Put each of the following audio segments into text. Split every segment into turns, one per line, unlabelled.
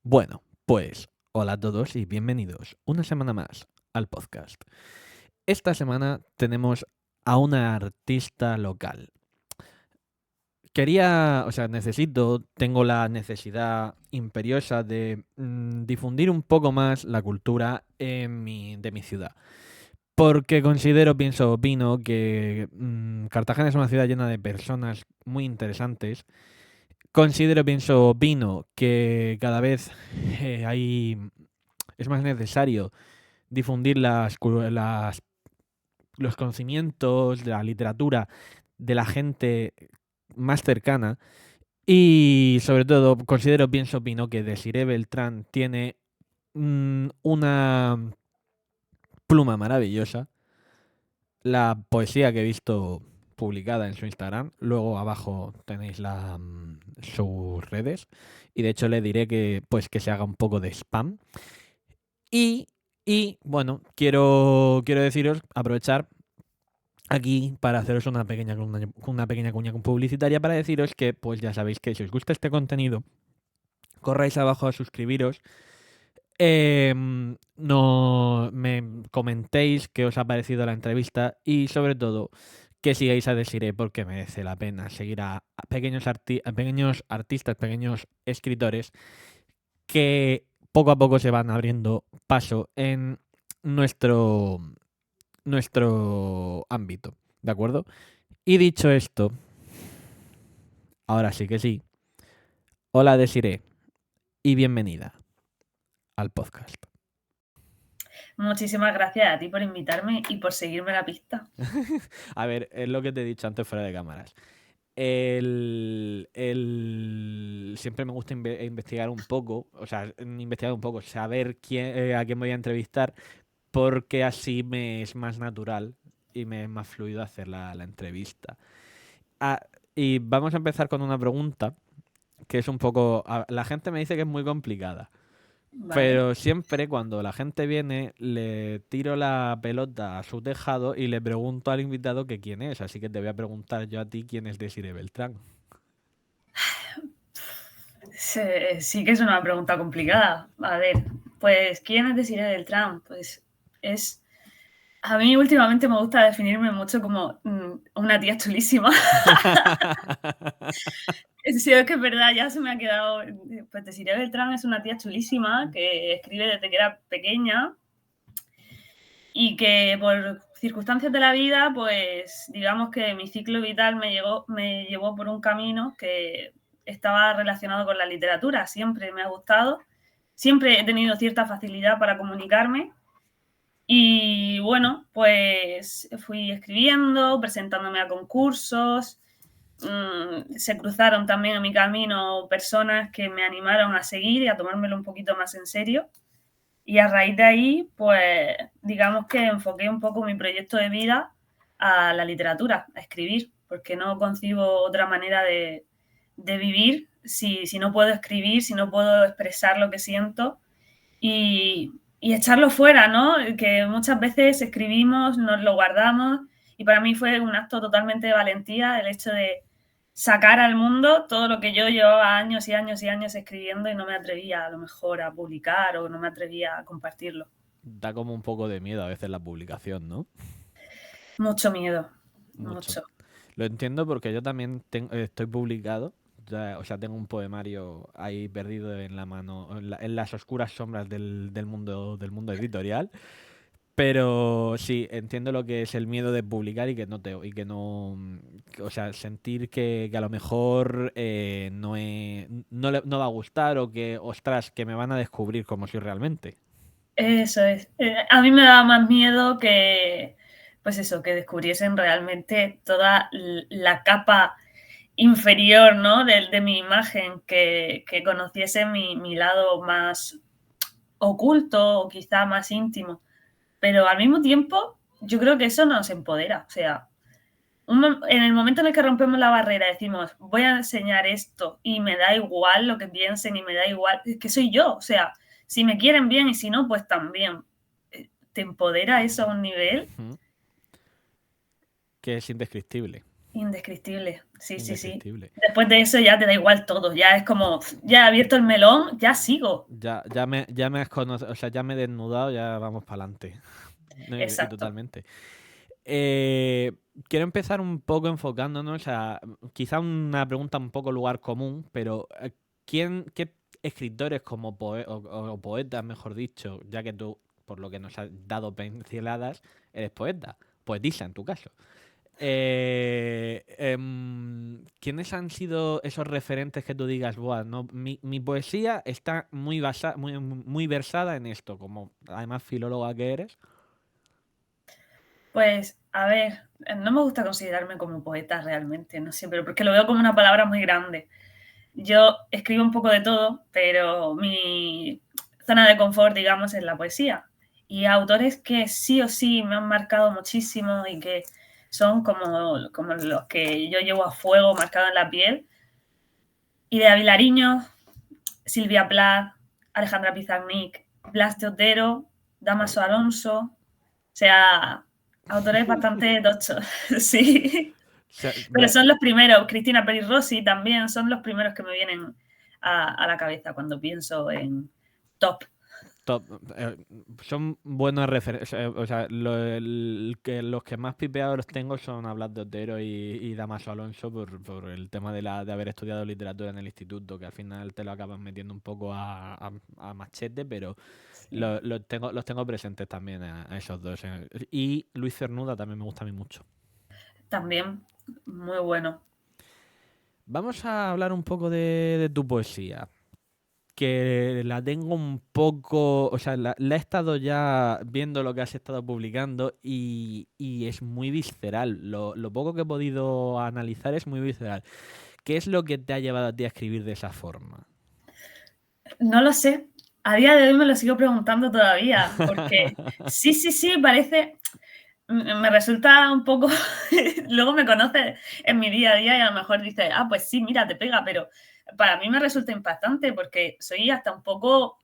Bueno, pues hola a todos y bienvenidos una semana más al podcast. Esta semana tenemos a una artista local. Tengo la necesidad imperiosa de difundir un poco más la cultura de mi ciudad. Porque opino que Cartagena es una ciudad llena de personas muy interesantes. Opino que cada vez es más necesario difundir los conocimientos de la literatura de la gente más cercana. Y sobre todo, opino que Desiré Beltrán tiene una pluma maravillosa. La poesía que he visto publicada en su Instagram. Luego abajo tenéis sus redes. Y de hecho le diré que se haga un poco de spam. Y, bueno, quiero deciros, aprovechar aquí para haceros una pequeña cuña publicitaria para deciros que, pues ya sabéis que si os gusta este contenido, corráis abajo a suscribiros. No me comentéis qué os ha parecido la entrevista y sobre todo que sigáis a Desiree porque merece la pena seguir a pequeños artistas, pequeños escritores que poco a poco se van abriendo paso en nuestro, nuestro ámbito, ¿de acuerdo? Y dicho esto, ahora sí que sí, hola Desiree y bienvenida al podcast.
Muchísimas gracias a ti por invitarme y por seguirme la pista.
A ver, es lo que te he dicho antes fuera de cámaras. Siempre me gusta investigar un poco, saber a quién voy a entrevistar, porque así me es más natural y me es más fluido hacer la entrevista. Ah, y vamos a empezar con una pregunta que es un poco... La gente me dice que es muy complicada,
Vale.
pero siempre cuando la gente viene le tiro la pelota a su tejado y le pregunto al invitado que quién es, así que te voy a preguntar yo a ti quién es Desiree Beltrán.
Sí que es una pregunta complicada. A ver, pues, ¿quién es Desiree Beltrán? Pues es... A mí últimamente me gusta definirme mucho como una tía chulísima. Sí, es que es verdad, ya se me ha quedado... Pues Desiree Beltrán es una tía chulísima que escribe desde que era pequeña y que por circunstancias de la vida, pues digamos que mi ciclo vital me llevó por un camino que estaba relacionado con la literatura. Siempre me ha gustado, siempre he tenido cierta facilidad para comunicarme y bueno, pues fui escribiendo, presentándome a concursos. Se cruzaron también en mi camino personas que me animaron a seguir y a tomármelo un poquito más en serio. Y a raíz de ahí, pues digamos que enfoqué un poco mi proyecto de vida a la literatura, a escribir, porque no concibo otra manera de vivir si no puedo escribir, si no puedo expresar lo que siento y echarlo fuera, ¿no? Que muchas veces escribimos, nos lo guardamos y para mí fue un acto totalmente de valentía el hecho de sacar al mundo todo lo que yo llevaba años y años y años escribiendo y no me atrevía a lo mejor a publicar o no me atrevía a compartirlo.
Da como un poco de miedo a veces la publicación, ¿no?
Mucho miedo,
Mucho.
mucho.
Lo entiendo porque yo también estoy publicado, o sea, tengo un poemario ahí perdido en la mano, en las oscuras sombras del mundo editorial. Pero sí, entiendo lo que es el miedo de publicar o sea, sentir que a lo mejor no va a gustar o que, ostras, que me van a descubrir como soy realmente.
Eso es. A mí me daba más miedo que, pues eso, que descubriesen realmente toda la capa inferior, ¿no? De mi imagen, que conociesen mi lado más oculto o quizá más íntimo. Pero al mismo tiempo, yo creo que eso nos empodera. O sea, en el momento en el que rompemos la barrera, decimos, voy a enseñar esto y me da igual lo que piensen y me da igual, es que soy yo. O sea, si me quieren bien y si no, pues también. Te empodera eso a un nivel
Ujú. Que es indescriptible.
Indescriptible, sí.
Indescriptible.
Después de eso ya te da igual todo, ya es como, ya he abierto el melón, ya sigo.
Ya me has conocido, o sea, ya me he desnudado, ya vamos para adelante. Y
Exacto.
totalmente. Quiero empezar un poco enfocándonos, o sea, quizá una pregunta un poco lugar común, pero ¿qué escritores o poetas, mejor dicho, ya que tú, por lo que nos has dado pinceladas, eres poeta, poetisa en tu caso? ¿Quiénes han sido esos referentes que tú digas, "Buah, no, mi poesía está muy versada en esto", como además filóloga que eres?
Pues, a ver, no me gusta considerarme como poeta realmente, no sé, pero porque lo veo como una palabra muy grande. Yo escribo un poco de todo, pero mi zona de confort, digamos, es la poesía. Y autores que sí o sí me han marcado muchísimo y que son como los que yo llevo a fuego marcado en la piel. Idea Vilariño, Silvia Plath, Alejandra Pizarnik, Blas de Otero, Damaso Alonso, o sea, autores bastante tochos, sí. Pero son los primeros, Cristina Peri Rossi también, son los primeros que me vienen a la cabeza cuando pienso en top.
Son buenos referentes. O sea, los que más pipeados tengo son a Blas de Otero y Damaso Alonso por el tema de haber estudiado literatura en el instituto, que al final te lo acabas metiendo un poco a machete, pero
Sí.
los tengo presentes también a esos dos. Y Luis Cernuda también me gusta a mí mucho.
También, muy bueno.
Vamos a hablar un poco de tu poesía, que la tengo un poco, o sea, la he estado ya viendo lo que has estado publicando y es muy visceral. Lo poco que he podido analizar es muy visceral. ¿Qué es lo que te ha llevado a ti a escribir de esa forma?
No lo sé. A día de hoy me lo sigo preguntando todavía, porque sí, parece, me resulta un poco, luego me conoces en mi día a día y a lo mejor dices, pues sí, mira, te pega, pero para mí me resulta impactante porque soy hasta un poco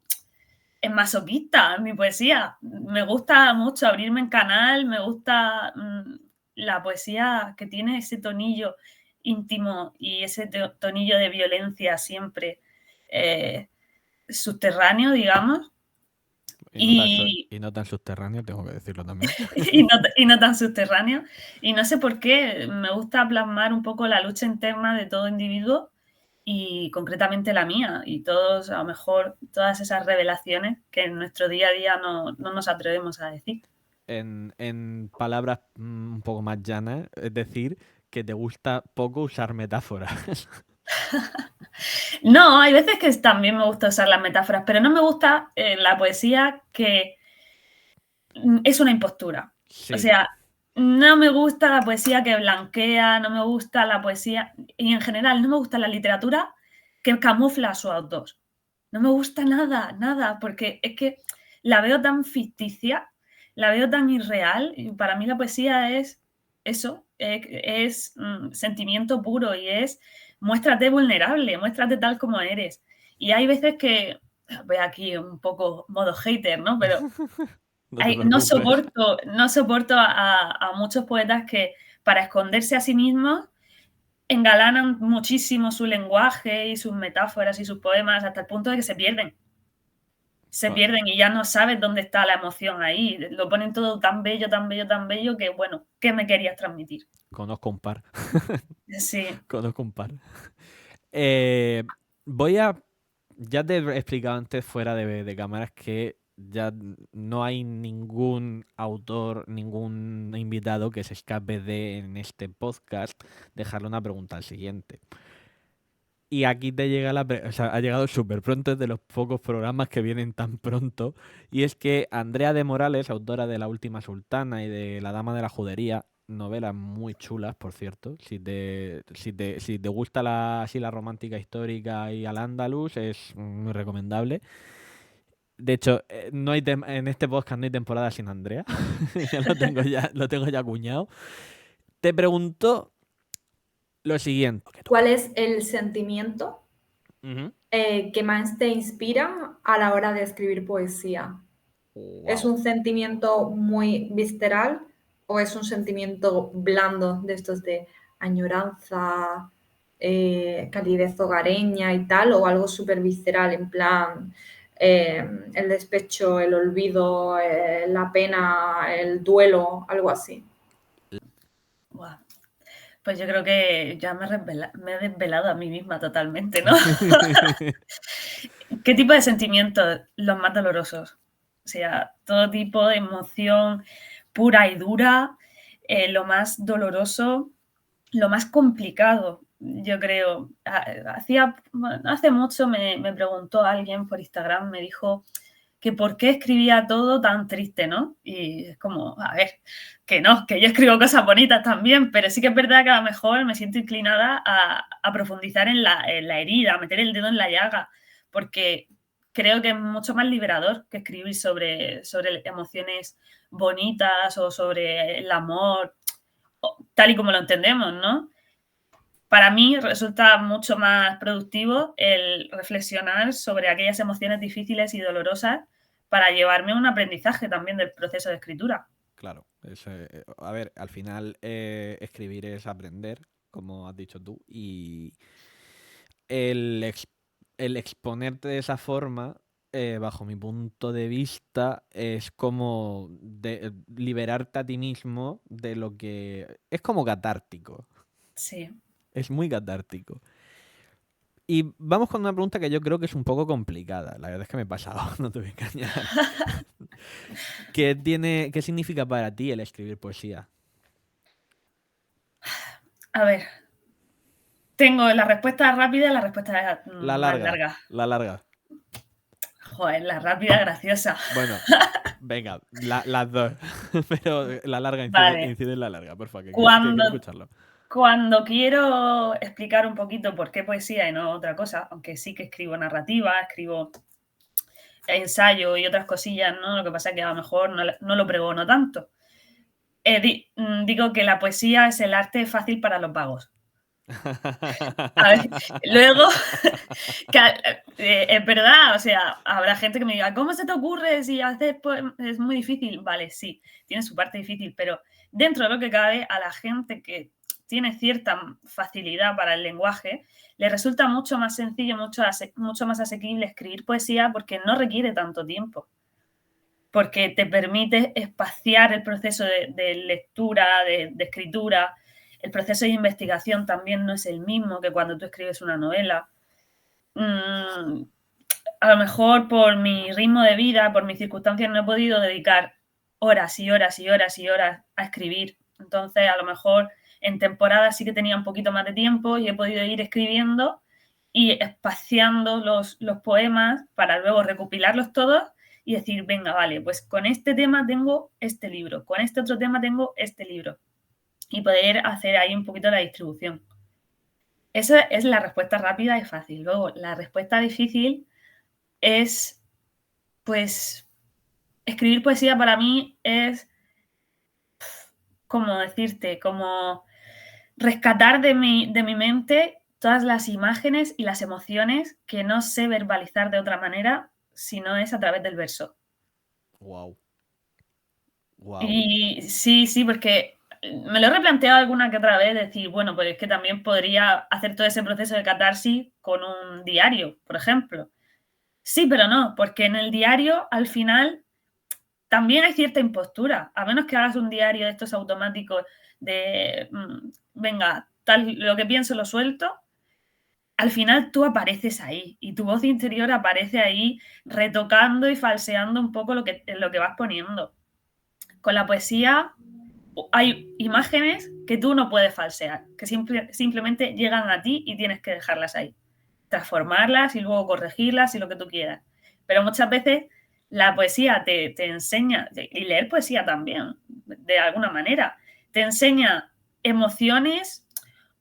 masoquista en mi poesía. Me gusta mucho abrirme en canal, me gusta la poesía que tiene ese tonillo íntimo y ese tonillo de violencia siempre subterráneo, digamos.
Y no tan subterráneo, tengo que decirlo también.
Y no tan subterráneo. Y no sé por qué, me gusta plasmar un poco la lucha interna de todo individuo y concretamente la mía y todos, a lo mejor, todas esas revelaciones que en nuestro día a día no nos atrevemos a decir.
En palabras un poco más llanas, es decir, que te gusta poco usar metáforas.
No, hay veces que también me gusta usar las metáforas, pero no me gusta la poesía que es una impostura. O
Sí.
sea, no me gusta la poesía que blanquea, no me gusta la poesía, y en general no me gusta la literatura que camufla a su autor. No me gusta nada, porque es que la veo tan ficticia, la veo tan irreal, y para mí la poesía es eso, es sentimiento puro y es muéstrate vulnerable, muéstrate tal como eres. Y hay veces que, voy aquí un poco modo hater, ¿no? Pero
No te
no
preocupes.
soporto a muchos poetas que para esconderse a sí mismos engalanan muchísimo su lenguaje y sus metáforas y sus poemas hasta el punto de que se pierden. Se
Bueno,
pierden y ya no sabes dónde está la emoción ahí. Lo ponen todo tan bello, tan bello, tan bello que, bueno, ¿qué me querías transmitir?
conozco un par.
Sí,
Conozco un par. Eh, voy a. Ya te he explicado antes fuera de cámaras que ya no hay ningún autor, ningún invitado que se escape de en este podcast dejarle una pregunta al siguiente. Y aquí te llega o sea, ha llegado súper pronto, es de los pocos programas que vienen tan pronto. Y es que Andrea de Morales, autora de La Última Sultana y de La Dama de la Judería, novelas muy chulas, por cierto. Si te gusta así la romántica histórica y al andaluz, es muy recomendable. De hecho, no hay en este podcast no hay temporada sin Andrea. Lo tengo ya acuñado. Te pregunto lo siguiente.
¿Cuál es el sentimiento
Ujú.
que más te inspira a la hora de escribir poesía? ¿Es
Wow.
un sentimiento muy visceral o es un sentimiento blando de estos de añoranza, calidez hogareña y tal, o algo súper visceral, en plan el despecho, el olvido, la pena, el duelo, algo así.
Buah. Pues yo creo que ya me he desvelado a mí misma totalmente, ¿no? ¿Qué tipo de sentimientos los más dolorosos? O sea, todo tipo de emoción pura y dura, lo más doloroso, lo más complicado, yo creo. Hace mucho me preguntó alguien por Instagram, me dijo que por qué escribía todo tan triste, ¿no? Y es como, a ver, que no, que yo escribo cosas bonitas también, pero sí que es verdad que a lo mejor me siento inclinada a profundizar en la herida, a meter el dedo en la llaga, porque creo que es mucho más liberador que escribir sobre emociones bonitas o sobre el amor, tal y como lo entendemos, ¿no? Para mí resulta mucho más productivo el reflexionar sobre aquellas emociones difíciles y dolorosas para llevarme un aprendizaje también del proceso de escritura.
Claro, a ver, al final escribir es aprender, como has dicho tú, y el, ex- el exponerte de esa forma, bajo mi punto de vista, es como liberarte a ti mismo de lo que... Es como catártico,
Sí.
es muy catártico. Y vamos con una pregunta que yo creo que es un poco complicada. La verdad es que me he pasado, no te voy a engañar. ¿Qué significa para ti el escribir poesía?
A ver, tengo la respuesta rápida y la respuesta
La
más
larga,
larga.
la larga.
Joder, la rápida graciosa.
Bueno, venga, las dos. Pero la larga,
Vale.
incide en la larga, por favor, que quiero
Cuando,
escucharlo.
cuando quiero explicar un poquito por qué poesía y no otra cosa, aunque sí que escribo narrativa, escribo ensayo y otras cosillas, ¿no? Lo que pasa es que a lo mejor no lo pregono tanto. Digo que la poesía es el arte fácil para los vagos. A ver, luego, es verdad, o sea, habrá gente que me diga, ¿cómo se te ocurre si haces es muy difícil? Vale, sí, tiene su parte difícil, pero dentro de lo que cabe, a la gente que tiene cierta facilidad para el lenguaje, le resulta mucho más sencillo, mucho más asequible escribir poesía porque no requiere tanto tiempo, porque te permite espaciar el proceso de lectura, de escritura. El proceso de investigación también no es el mismo que cuando tú escribes una novela. A lo mejor por mi ritmo de vida, por mis circunstancias, no he podido dedicar horas y horas y horas y horas a escribir. Entonces, a lo mejor en temporada sí que tenía un poquito más de tiempo y he podido ir escribiendo y espaciando los poemas para luego recopilarlos todos y decir, venga, vale, pues con este tema tengo este libro, con este otro tema tengo este libro. Y poder hacer ahí un poquito la distribución. Esa es la respuesta rápida y fácil. Luego, la respuesta difícil es, pues, escribir poesía para mí es, como decirte, como rescatar de mi mente todas las imágenes y las emociones que no sé verbalizar de otra manera si no es a través del verso.
Wow. Wow.
Y sí, sí, porque me lo he replanteado alguna que otra vez, decir, bueno, pues es que también podría hacer todo ese proceso de catarsis con un diario, por ejemplo. Sí, pero no, porque en el diario, al final, también hay cierta impostura. A menos que hagas un diario de estos automáticos de, venga, tal, lo que pienso lo suelto, al final tú apareces ahí y tu voz interior aparece ahí retocando y falseando un poco lo que vas poniendo. Con la poesía hay imágenes que tú no puedes falsear, que simplemente llegan a ti y tienes que dejarlas ahí. Transformarlas y luego corregirlas y lo que tú quieras. Pero muchas veces la poesía te enseña, y leer poesía también, de alguna manera, te enseña emociones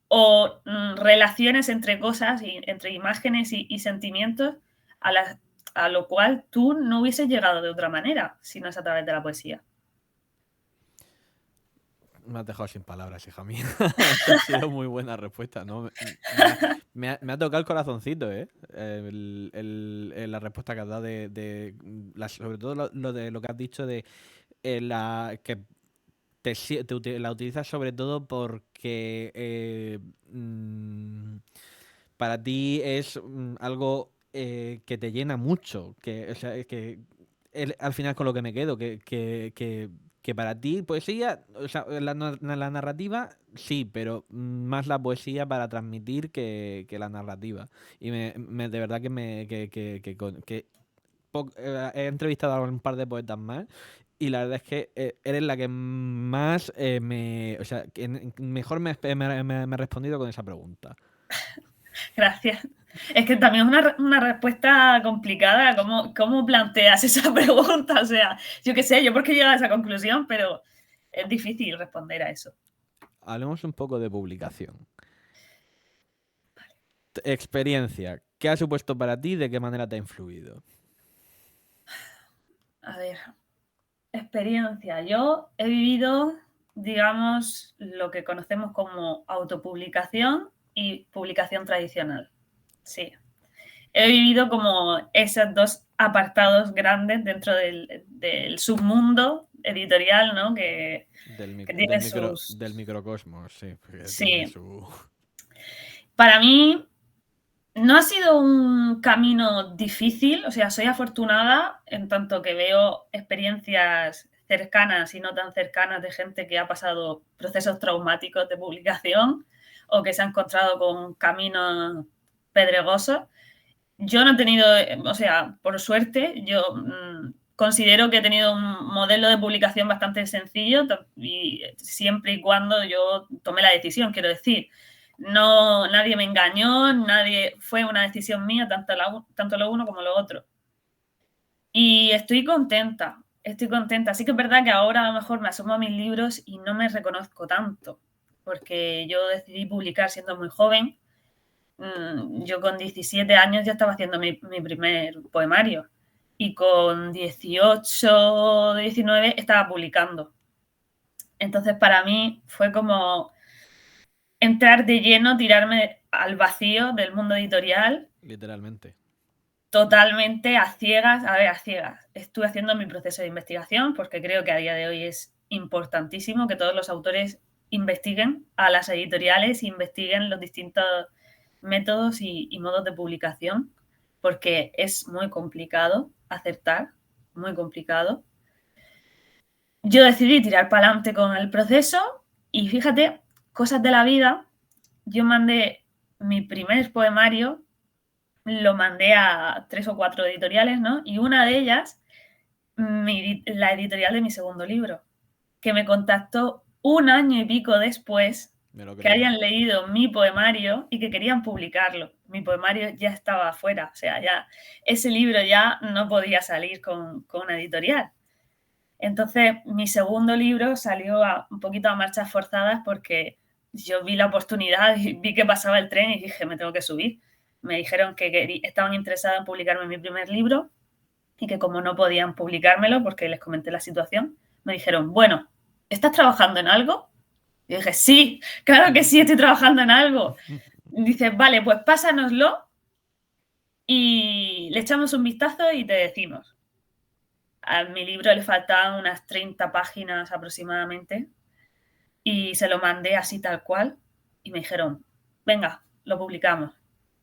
o relaciones entre cosas, entre imágenes y sentimientos a lo cual tú no hubieses llegado de otra manera si no es a través de la poesía.
Me has dejado sin palabras, hija mía. Esta ha sido muy buena respuesta, ¿no? Me ha tocado el corazoncito, ¿eh? La respuesta que has dado sobre todo lo de lo que has dicho de que la utilizas sobre todo porque para ti es algo que te llena mucho, o sea, que al final con lo que me quedo, que para ti poesía, o sea, la narrativa sí, pero más la poesía para transmitir que la narrativa. Y de verdad que he entrevistado a un par de poetas más y la verdad es que eres la que más o sea, que mejor me ha respondido con esa pregunta.
Gracias. Es que también es una respuesta complicada. ¿Cómo planteas esa pregunta? O sea, yo qué sé, yo por qué he llegado a esa conclusión, pero es difícil responder a eso.
Hablemos un poco de publicación. Experiencia. ¿Qué ha supuesto para ti y de qué manera te ha influido?
A ver, experiencia. Yo he vivido, digamos, lo que conocemos como autopublicación y publicación tradicional. Sí. He vivido como esos dos apartados grandes dentro del submundo editorial, ¿no? Que tiene sus...
Del microcosmos, sí. Tiene
Sí.
su...
Para mí no ha sido un camino difícil, o sea, soy afortunada en tanto que veo experiencias cercanas y no tan cercanas de gente que ha pasado procesos traumáticos de publicación o que se ha encontrado con caminos pedregosos. Yo no he tenido, o sea, por suerte, yo considero que he tenido un modelo de publicación bastante sencillo y siempre y cuando yo tomé la decisión, quiero decir. No, nadie me engañó, fue una decisión mía, tanto lo uno como lo otro. Y estoy contenta. Sí que es verdad que ahora a lo mejor me asomo a mis libros y no me reconozco tanto, porque yo decidí publicar siendo muy joven. Yo con 17 años ya estaba haciendo mi primer poemario y con 18, 19 estaba publicando. Entonces para mí fue como entrar de lleno, tirarme al vacío del mundo editorial.
Literalmente.
Totalmente a ciegas. A ver, a ciegas. Estuve haciendo mi proceso de investigación porque creo que a día de hoy es importantísimo que todos los autores investiguen a las editoriales, investiguen los distintos métodos y modos de publicación, porque es muy complicado acertar, muy complicado. Yo decidí tirar para adelante con el proceso y fíjate, cosas de la vida, yo mandé mi primer poemario, lo mandé a 3 o 4 editoriales, ¿no? Y una de ellas, la editorial de mi segundo libro, que me contactó un año y pico después, que habían leído mi poemario y que querían publicarlo. Mi poemario ya estaba afuera, o sea, ya ese libro ya no podía salir con una editorial. Entonces, mi segundo libro salió un poquito a marchas forzadas porque yo vi la oportunidad y vi que pasaba el tren y dije, me tengo que subir. Me dijeron que estaban interesados en publicarme mi primer libro y que como no podían publicármelo porque les comenté la situación, me dijeron, bueno, ¿estás trabajando en algo? Y dije, sí, claro que sí, estoy trabajando en algo. Dice, vale, pues pásanoslo y le echamos un vistazo y te decimos. A mi libro le faltaban unas 30 páginas aproximadamente y se lo mandé así tal cual y me dijeron, venga, lo publicamos.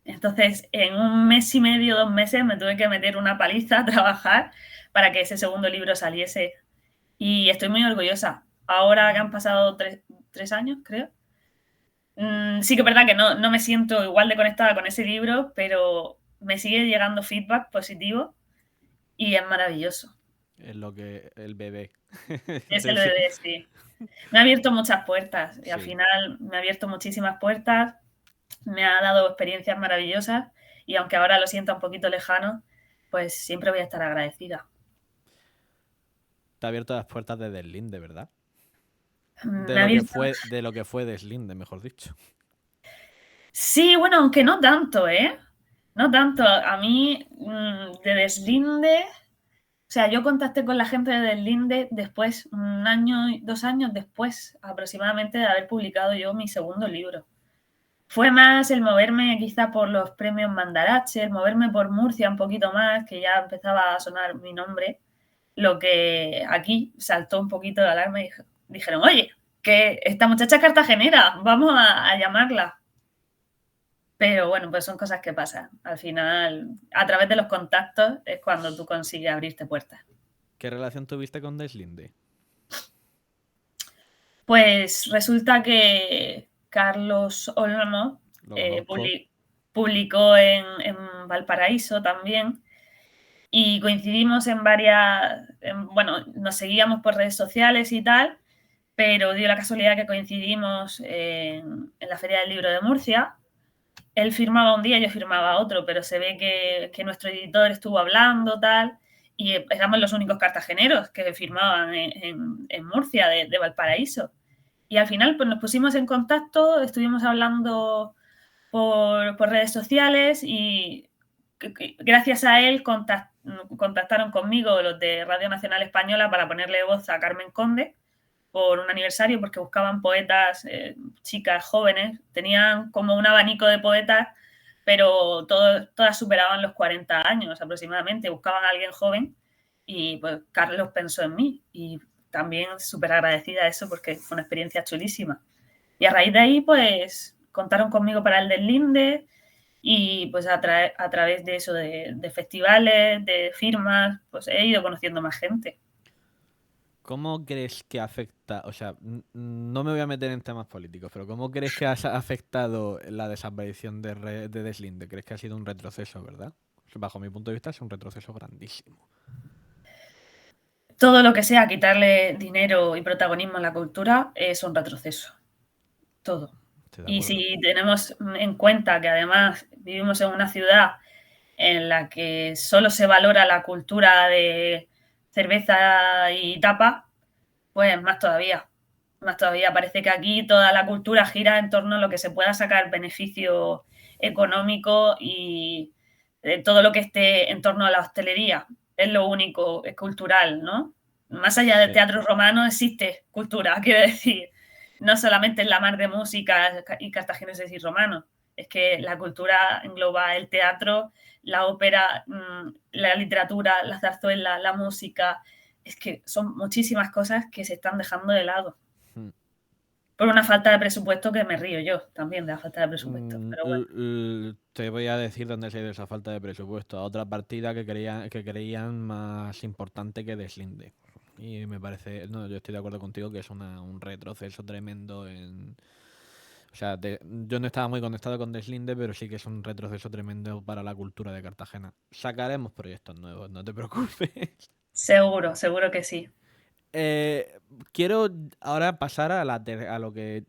Entonces, en un mes y medio, 2 meses, me tuve que meter una paliza a trabajar para que ese segundo libro saliese. Y estoy muy orgullosa. Ahora que han pasado 3 años, creo. Sí que es verdad que no me siento igual de conectada con ese libro, pero me sigue llegando feedback positivo y es maravilloso.
Es lo que el bebé.
Es el bebé, sí. Me ha abierto muchas puertas y
Sí.
al final me ha abierto muchísimas puertas, me ha dado experiencias maravillosas y aunque ahora lo sienta un poquito lejano, pues siempre voy a estar agradecida.
Te ha abierto las puertas de Deslinde, ¿verdad? De lo que fue Deslinde, mejor dicho.
Sí, bueno, aunque no tanto, ¿eh? No tanto. A mí, de Deslinde... O sea, yo contacté con la gente de Deslinde después, 1 año, 2 años después aproximadamente de haber publicado yo mi segundo libro. Fue más el moverme quizá por los premios Mandarache, el moverme por Murcia un poquito más, que ya empezaba a sonar mi nombre, lo que aquí saltó un poquito de alarma y dije, dijeron, oye, que esta muchacha es cartagenera, vamos a llamarla. Pero bueno, pues son cosas que pasan. Al final, a través de los contactos es cuando tú consigues abrirte puertas.
¿Qué relación tuviste con Deslinde?
Pues resulta que Carlos Olmo
Lo conozco.
publicó en Valparaíso también y coincidimos en varias, bueno, nos seguíamos por redes sociales y tal, pero dio la casualidad que coincidimos en la Feria del Libro de Murcia. Él firmaba un día, yo firmaba otro, pero se ve que nuestro editor estuvo hablando, tal, y éramos los únicos cartageneros que firmaban en Murcia, de Valparaíso. Y al final pues nos pusimos en contacto, estuvimos hablando por redes sociales y gracias a él contactaron conmigo los de Radio Nacional Española para ponerle voz a Carmen Conde por un aniversario porque buscaban poetas, chicas jóvenes, tenían como un abanico de poetas, pero todas superaban los 40 años aproximadamente, buscaban a alguien joven y pues Carlos pensó en mí y también súper agradecida a eso porque fue una experiencia chulísima. Y a raíz de ahí pues contaron conmigo para el Deslinde y pues a través de eso, de festivales, de firmas, pues he ido conociendo más gente.
¿Cómo crees que afecta, o sea, no me voy a meter en temas políticos, pero ¿cómo crees que ha afectado la desaparición de Deslinde? ¿Crees que ha sido un retroceso, verdad? Bajo mi punto de vista es un retroceso grandísimo.
Todo lo que sea quitarle dinero y protagonismo a la cultura es un retroceso. Todo. Y si tenemos en cuenta que además vivimos en una ciudad en la que solo se valora la cultura de cerveza y tapa, pues más todavía. Más todavía. Parece que aquí toda la cultura gira en torno a lo que se pueda sacar beneficio económico y todo lo que esté en torno a la hostelería. Es lo único, es cultural, ¿no? Más allá del teatro romano existe cultura, quiero decir. No solamente en la mar de música y cartagineses y romanos. Es que la cultura engloba el teatro, la ópera, la literatura, la zarzuela, la música. Es que son muchísimas cosas que se están dejando de lado. Por una falta de presupuesto que me río yo también de la falta de presupuesto. Pero bueno.
Te voy a decir dónde se ha ido esa falta de presupuesto. A otra partida que creían más importante que Deslinde. Y me parece, no, yo estoy de acuerdo contigo que es un retroceso tremendo en... O sea, yo no estaba muy conectado con Deslinde, pero sí que es un retroceso tremendo para la cultura de Cartagena. Sacaremos proyectos nuevos, no te preocupes.
Seguro, seguro que sí.
Quiero ahora pasar a lo que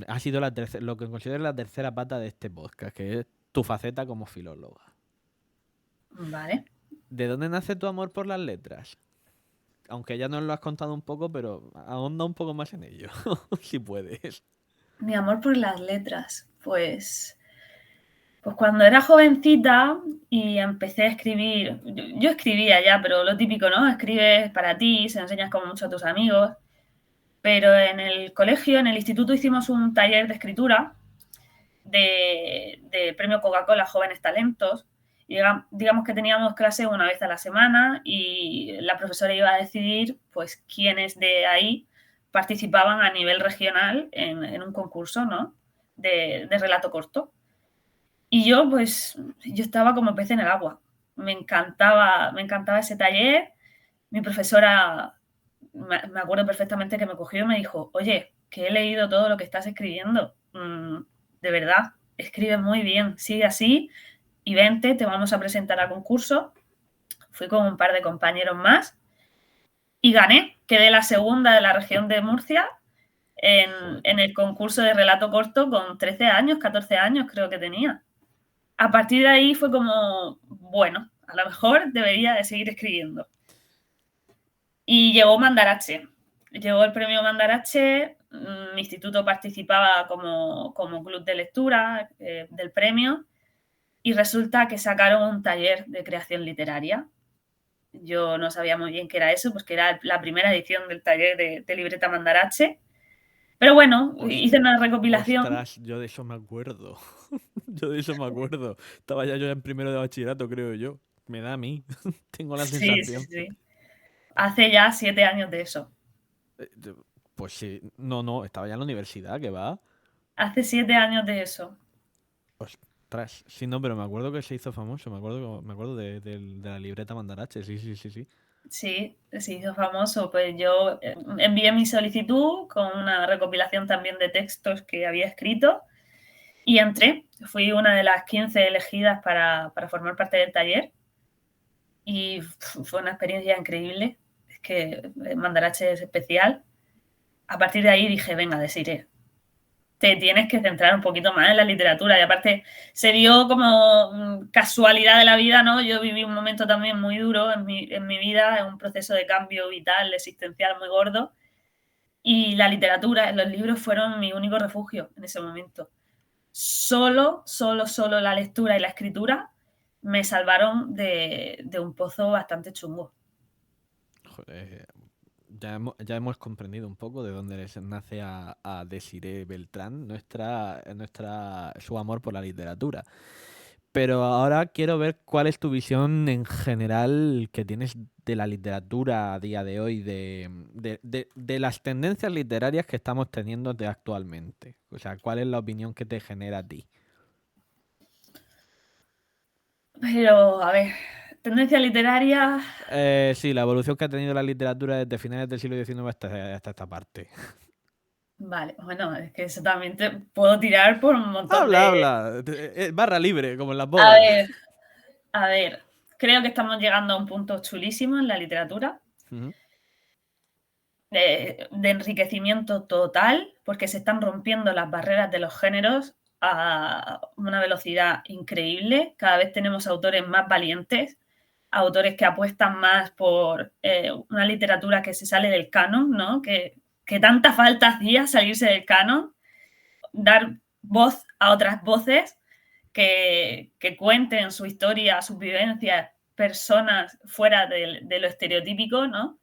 ha sido lo que considero la tercera pata de este podcast, que es tu faceta como filóloga.
Vale.
¿De dónde nace tu amor por las letras? Aunque ya nos lo has contado un poco, pero ahonda un poco más en ello, si puedes.
Mi amor por las letras, pues cuando era jovencita y empecé a escribir, yo escribía ya, pero lo típico, ¿no? Escribes para ti, se lo enseñas como mucho a tus amigos, pero en el colegio, en el instituto hicimos un taller de escritura de premio Coca-Cola Jóvenes Talentos y digamos que teníamos clase una vez a la semana y la profesora iba a decidir pues quiénes de ahí participaban a nivel regional en un concurso, ¿no? de relato corto. Y yo, pues, yo estaba como pez en el agua. Me encantaba ese taller. Mi profesora, me acuerdo perfectamente que me cogió y me dijo, oye, que he leído todo lo que estás escribiendo. De verdad, escribes muy bien, sigue así y vente, te vamos a presentar a concurso. Fui con un par de compañeros más y gané. Quedé la segunda de la región de Murcia en el concurso de relato corto con 13 años, 14 años creo que tenía. A partir de ahí fue como, bueno, a lo mejor debería de seguir escribiendo. Y llegó Mandarache. Llegó el premio Mandarache, mi instituto participaba como club de lectura del premio y resulta que sacaron un taller de creación literaria. Yo no sabía muy bien qué era eso, pues que era la primera edición del taller de libreta Mandarache. Pero bueno, hice una recopilación.
Ostras, yo de eso me acuerdo. Estaba ya yo en primero de bachillerato, creo yo. Me da a mí. Tengo la sensación.
Sí. Hace ya 7 años de eso.
Pues sí, no, estaba ya en la universidad, que va.
Hace 7 años de eso.
Ostras, sí, no, pero me acuerdo que se hizo famoso, me acuerdo de la libreta Mandarache, sí.
Sí, se hizo famoso. Pues yo envié mi solicitud con una recopilación también de textos que había escrito y entré. Fui una de las 15 elegidas para formar parte del taller y fue una experiencia increíble. Es que Mandarache es especial. A partir de ahí dije, venga, Desiree, te tienes que centrar un poquito más en la literatura. Y aparte se dio como casualidad de la vida, ¿no? Yo viví un momento también muy duro en mi vida, en un proceso de cambio vital, existencial muy gordo. Y la literatura, los libros fueron mi único refugio en ese momento. Solo la lectura y la escritura me salvaron de un pozo bastante chungo.
Joder, ya hemos comprendido un poco de dónde nace a Desiree Beltrán su amor por la literatura. Pero ahora quiero ver cuál es tu visión en general que tienes de la literatura a día de hoy, de las tendencias literarias que estamos teniendo de actualmente. O sea, ¿cuál es la opinión que te genera a ti?
Pero, a ver, tendencia literaria.
Sí, la evolución que ha tenido la literatura desde finales del siglo XIX hasta esta parte.
Vale, bueno, es que eso también te puedo tirar por un montón
Habla,
de.
habla. Barra libre, como en las
A
bodas.
ver, a ver, creo que estamos llegando a un punto chulísimo en la literatura,
Ujú.
de enriquecimiento total, porque se están rompiendo las barreras de los géneros a una velocidad increíble. Cada vez tenemos autores más valientes, autores que apuestan más por una literatura que se sale del canon, ¿no? Que tanta falta hacía salirse del canon, dar voz a otras voces que cuenten su historia, sus vivencias, personas fuera de lo estereotípico, ¿no?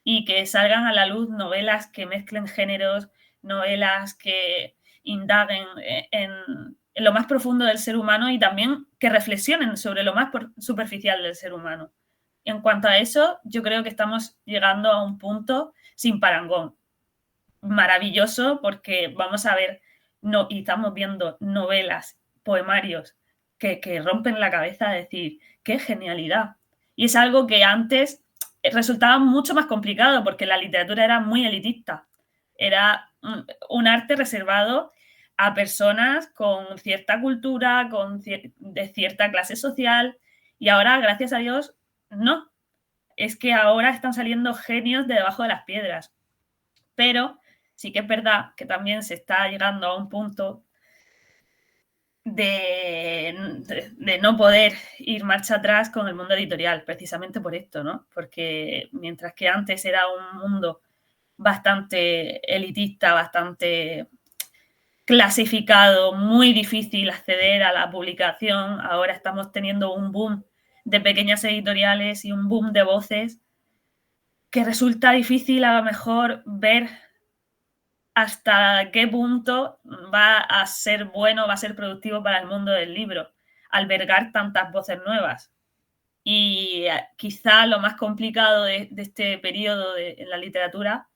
Y que salgan a la luz novelas que mezclen géneros, novelas que indaguen en lo más profundo del ser humano y también que reflexionen sobre lo más superficial del ser humano. En cuanto a eso, yo creo que estamos llegando a un punto sin parangón. Maravilloso porque vamos a ver, no, y estamos viendo novelas, poemarios que rompen la cabeza, a decir, qué genialidad. Y es algo que antes resultaba mucho más complicado porque la literatura era muy elitista. Era un arte reservado a personas con cierta cultura, de cierta clase social, y ahora, gracias a Dios, no. Es que ahora están saliendo genios de debajo de las piedras. Pero sí que es verdad que también se está llegando a un punto de no poder ir marcha atrás con el mundo editorial, precisamente por esto, ¿no? Porque mientras que antes era un mundo bastante elitista, bastante clasificado, muy difícil acceder a la publicación, ahora estamos teniendo un boom de pequeñas editoriales y un boom de voces que resulta difícil a lo mejor ver hasta qué punto va a ser bueno, va a ser productivo para el mundo del libro, albergar tantas voces nuevas. Y quizá lo más complicado de este periodo en la literatura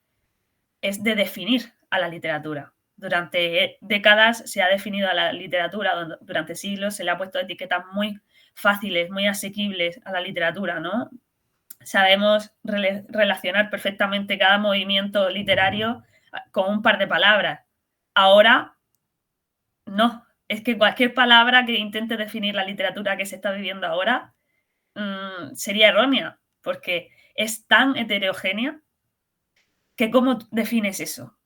es de definir a la literatura. Durante décadas se ha definido a la literatura, durante siglos se le ha puesto etiquetas muy fáciles, muy asequibles a la literatura, ¿no? Sabemos relacionar perfectamente cada movimiento literario con un par de palabras. Ahora, no. Es que cualquier palabra que intente definir la literatura que se está viviendo ahora sería errónea, porque es tan heterogénea que ¿cómo defines eso?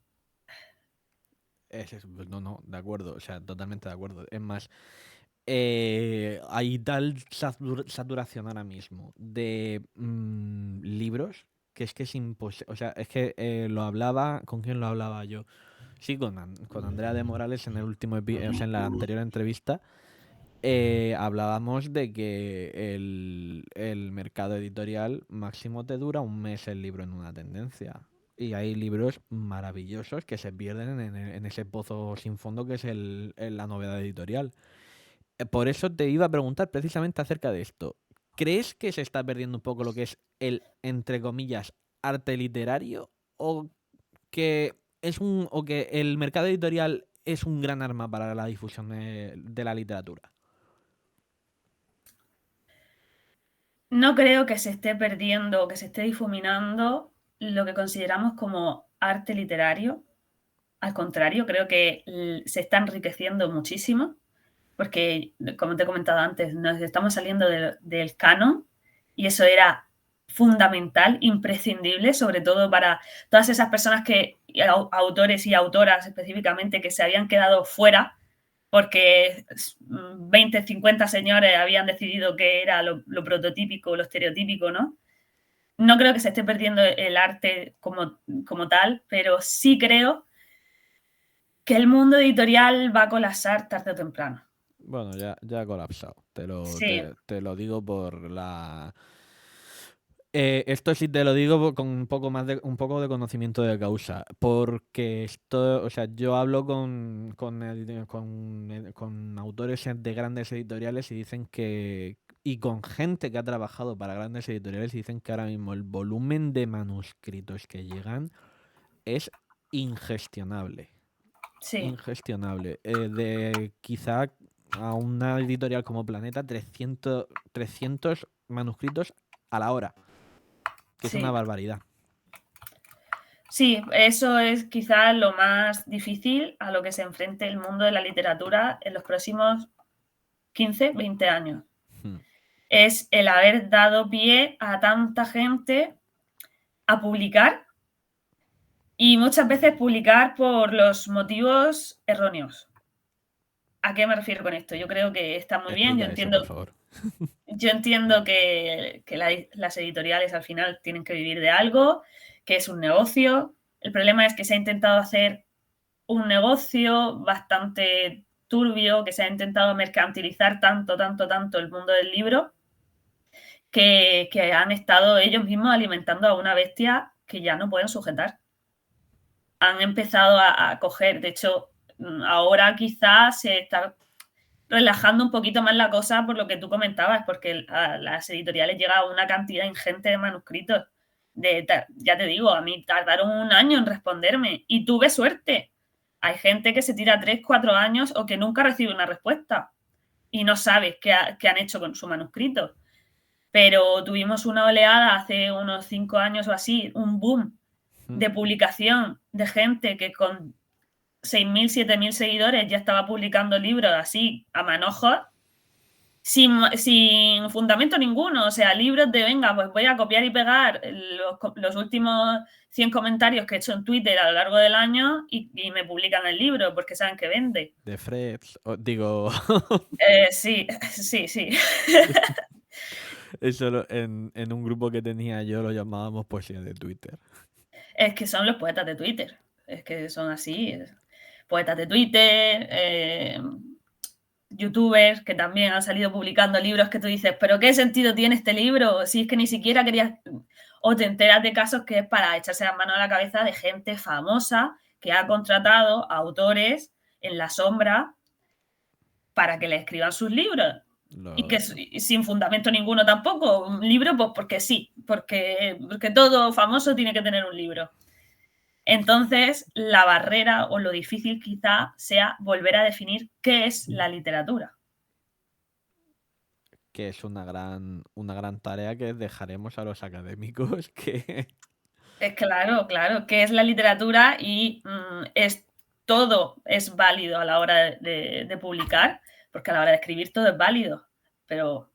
No, de acuerdo, o sea, totalmente de acuerdo. Es más, hay tal saturación ahora mismo de libros que es imposible. O sea, es que lo hablaba, ¿con quién lo hablaba yo? Sí, con Andrea de Morales en el último o sea, en la anterior entrevista. Hablábamos de que el mercado editorial máximo te dura un mes el libro en una tendencia. Y hay libros maravillosos que se pierden en ese pozo sin fondo que es la novedad editorial. Por eso te iba a preguntar precisamente acerca de esto. ¿Crees que se está perdiendo un poco lo que es el, entre comillas, arte literario? ¿O que que el mercado editorial es un gran arma para la difusión de la literatura?
No creo que se esté perdiendo o que se esté difuminando lo que consideramos como arte literario. Al contrario, creo que se está enriqueciendo muchísimo, porque, como te he comentado antes, nos estamos saliendo del canon y eso era fundamental, imprescindible, sobre todo para todas esas personas autores y autoras específicamente, que se habían quedado fuera porque 20, 50 señores habían decidido que era lo prototípico, lo estereotípico, ¿no? No creo que se esté perdiendo el arte como tal, pero sí creo que el mundo editorial va a colapsar tarde o temprano.
Bueno, ya ha colapsado.
Sí.
Te lo digo por la... esto sí te lo digo con un poco de conocimiento de causa, porque esto, o sea, yo hablo con autores de grandes editoriales y dicen y con gente que ha trabajado para grandes editoriales y dicen que ahora mismo el volumen de manuscritos que llegan es ingestionable.
Sí.
Ingestionable. De quizá a una editorial como Planeta 300 manuscritos a la hora, que es una barbaridad.
Sí, eso es quizá lo más difícil a lo que se enfrente el mundo de la literatura en los próximos 15, 20 años. Es el haber dado pie a tanta gente a publicar y muchas veces publicar por los motivos erróneos. ¿A qué me refiero con esto? Yo creo que está muy bien, yo entiendo,
por favor.
yo entiendo que las editoriales al final tienen que vivir de algo, que es un negocio. El problema es que se ha intentado hacer un negocio bastante turbio, que se ha intentado mercantilizar tanto el mundo del libro, que han estado ellos mismos alimentando a una bestia que ya no pueden sujetar. Han empezado a coger, de hecho, ahora quizás se está relajando un poquito más la cosa por lo que tú comentabas, porque a las editoriales llega una cantidad ingente de manuscritos. Ya te digo, a mí tardaron un año en responderme y tuve suerte. Hay gente que se tira 3, 4 años o que nunca recibe una respuesta y no sabes qué han hecho con su manuscrito. Pero tuvimos una oleada hace unos 5 años o así, un boom de publicación de gente que con 6.000, 7.000 seguidores ya estaba publicando libros así a manojos, sin fundamento ninguno. O sea, libros de, venga, pues voy a copiar y pegar los últimos 100 comentarios que he hecho en Twitter a lo largo del año y me publican el libro porque saben que vende.
De Freds, digo...
Sí.
Eso en un grupo que tenía yo lo llamábamos poesía de Twitter.
Es que son los poetas de Twitter. Es que son así. Poetas de Twitter, youtubers que también han salido publicando libros que tú dices, pero ¿qué sentido tiene este libro? Si es que ni siquiera querías... O te enteras de casos que es para echarse las manos a la cabeza de gente famosa que ha contratado a autores en la sombra para que le escriban sus libros. Y que sin fundamento ninguno tampoco. Un libro, pues porque sí, porque todo famoso tiene que tener un libro. Entonces, la barrera o lo difícil quizá sea volver a definir qué es la literatura.
Que es una gran tarea que dejaremos a los académicos que...
Claro, ¿qué es la literatura? Y todo es válido a la hora de publicar, porque a la hora de escribir todo es válido, pero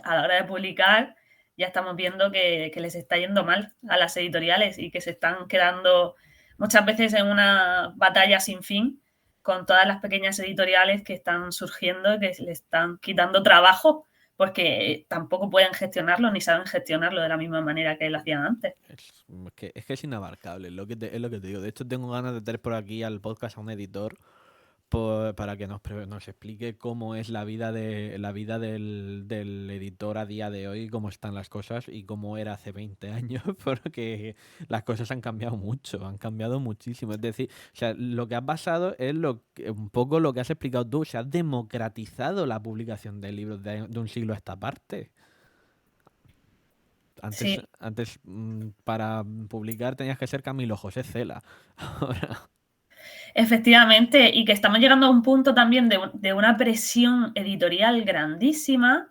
a la hora de publicar ya estamos viendo que les está yendo mal a las editoriales y que se están quedando muchas veces en una batalla sin fin con todas las pequeñas editoriales que están surgiendo y que le están quitando trabajo porque tampoco pueden gestionarlo ni saben gestionarlo de la misma manera que lo hacían antes.
Es que es inabarcable, es lo que te digo. De hecho, tengo ganas de tener por aquí al podcast a un editor para que nos explique cómo es la vida del editor a día de hoy, cómo están las cosas y cómo era hace 20 años, porque las cosas han cambiado mucho, han cambiado muchísimo. Es decir, o sea, lo que ha pasado es un poco lo que has explicado tú, se ha democratizado la publicación de libros de un siglo a esta parte. Antes,
Sí,
antes para publicar tenías que ser Camilo José Cela. Ahora,
efectivamente, y que estamos llegando a un punto también de una presión editorial grandísima,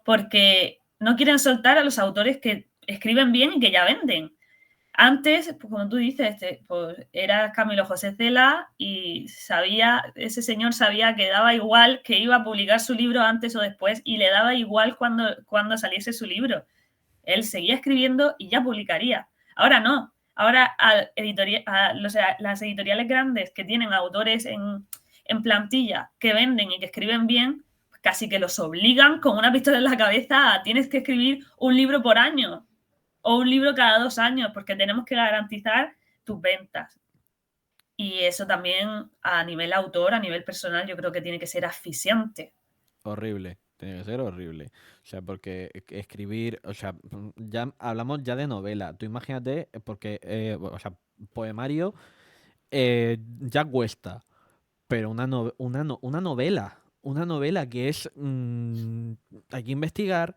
porque no quieren soltar a los autores que escriben bien y que ya venden. Antes, pues como tú dices, pues era Camilo José Cela y ese señor sabía que daba igual que iba a publicar su libro antes o después y le daba igual cuando saliese su libro. Él seguía escribiendo y ya publicaría. Ahora no. Ahora las editoriales grandes que tienen autores en plantilla que venden y que escriben bien, casi que los obligan con una pistola en la cabeza a tienes que escribir un libro por año o un libro cada 2 años porque tenemos que garantizar tus ventas. Y eso también a nivel autor, a nivel personal, yo creo que tiene que ser asfixiante.
horrible. Tiene que ser horrible. O sea, porque escribir, o sea, ya hablamos ya de novela. Tú imagínate, porque, o sea, poemario ya cuesta, pero una novela que es, hay que investigar,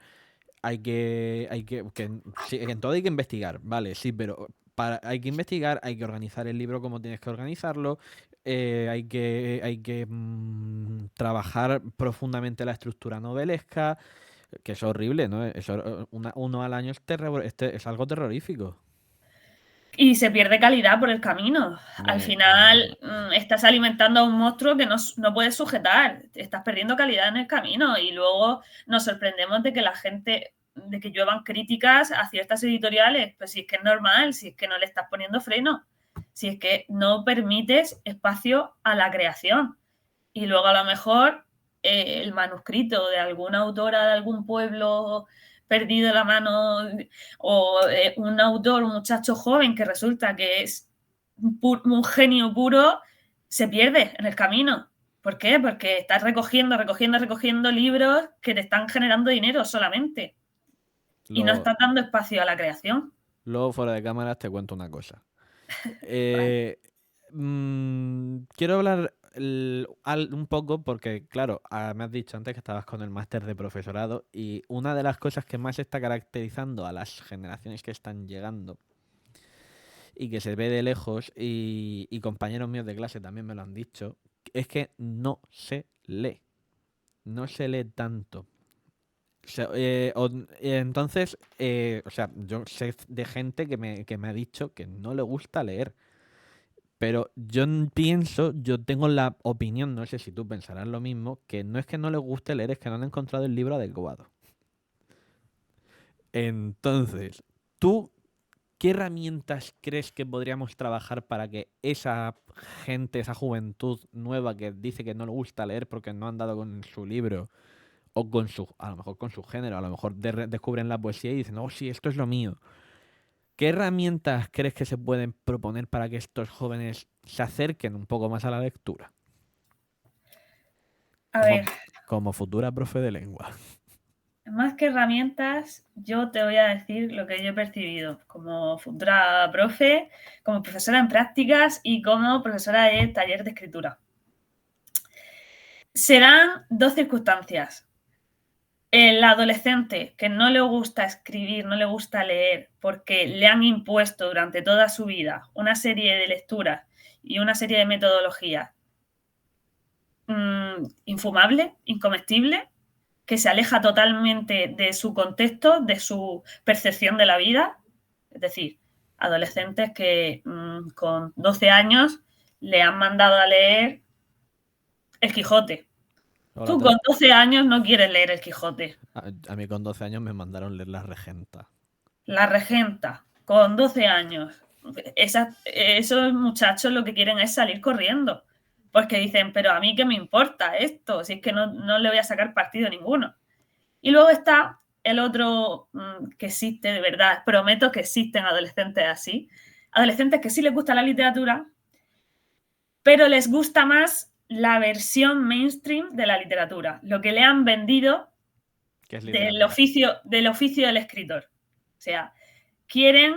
sí, en todo hay que investigar, vale, sí, pero hay que investigar, hay que organizar el libro como tienes que organizarlo, hay que trabajar profundamente la estructura novelesca, que es horrible, ¿no? Uno al año es algo terrorífico.
Y se pierde calidad por el camino. Al
Me-
final estás alimentando a un monstruo que no puedes sujetar. Estás perdiendo calidad en el camino y luego nos sorprendemos de que la gente, de que lluevan críticas a ciertas editoriales. Pues si es que es normal, si es que no le estás poniendo freno, si es que no permites espacio a la creación. Y luego a lo mejor el manuscrito de alguna autora de algún pueblo perdido en la mano o un autor, un muchacho joven que resulta que es un genio puro, se pierde en el camino. ¿Por qué? Porque estás recogiendo libros que te están generando dinero solamente y no
lo,
estás dando espacio a la creación.
Luego fuera de cámaras te cuento una cosa.
Vale.
Quiero hablar un poco porque, claro, me has dicho antes que estabas con el máster de profesorado y una de las cosas que más está caracterizando a las generaciones que están llegando y que se ve de lejos y compañeros míos de clase también me lo han dicho, es que no se lee, no se lee tanto. O sea, entonces, o sea, yo sé de gente que me ha dicho que no le gusta leer. Pero yo tengo la opinión, no sé si tú pensarás lo mismo, que no es que no les guste leer, es que no han encontrado el libro adecuado. Entonces, ¿tú qué herramientas crees que podríamos trabajar para que esa gente, esa juventud nueva que dice que no le gusta leer porque no han dado con su libro o a lo mejor con su género, a lo mejor descubren la poesía y dicen, oh, sí, esto es lo mío? ¿Qué herramientas crees que se pueden proponer para que estos jóvenes se acerquen un poco más a la lectura?
A
Como,
ver,
como futura profe de lengua.
más que herramientas, yo te voy a decir lo que yo he percibido como futura profe, como profesora en prácticas y como profesora de taller de escritura. Serán dos circunstancias. El adolescente que no le gusta escribir, no le gusta leer, porque le han impuesto durante toda su vida una serie de lecturas y una serie de metodologías infumable, incomestible, que se aleja totalmente de su contexto, de su percepción de la vida. Es decir, adolescentes que con 12 años le han mandado a leer El Quijote.
Hola,
Tú con 12 años no quieres leer El Quijote.
a mí con 12 años me mandaron leer La Regenta.
La Regenta, con 12 años. Esos muchachos lo que quieren es salir corriendo. Porque dicen, pero a mí qué me importa esto, si es que no le voy a sacar partido ninguno. Y luego está el otro que existe de verdad, prometo que existen adolescentes así, adolescentes que sí les gusta la literatura, pero les gusta más la versión mainstream de la literatura, lo que le han vendido
¿Qué es
del
literatura?
oficio del escritor. O sea, quieren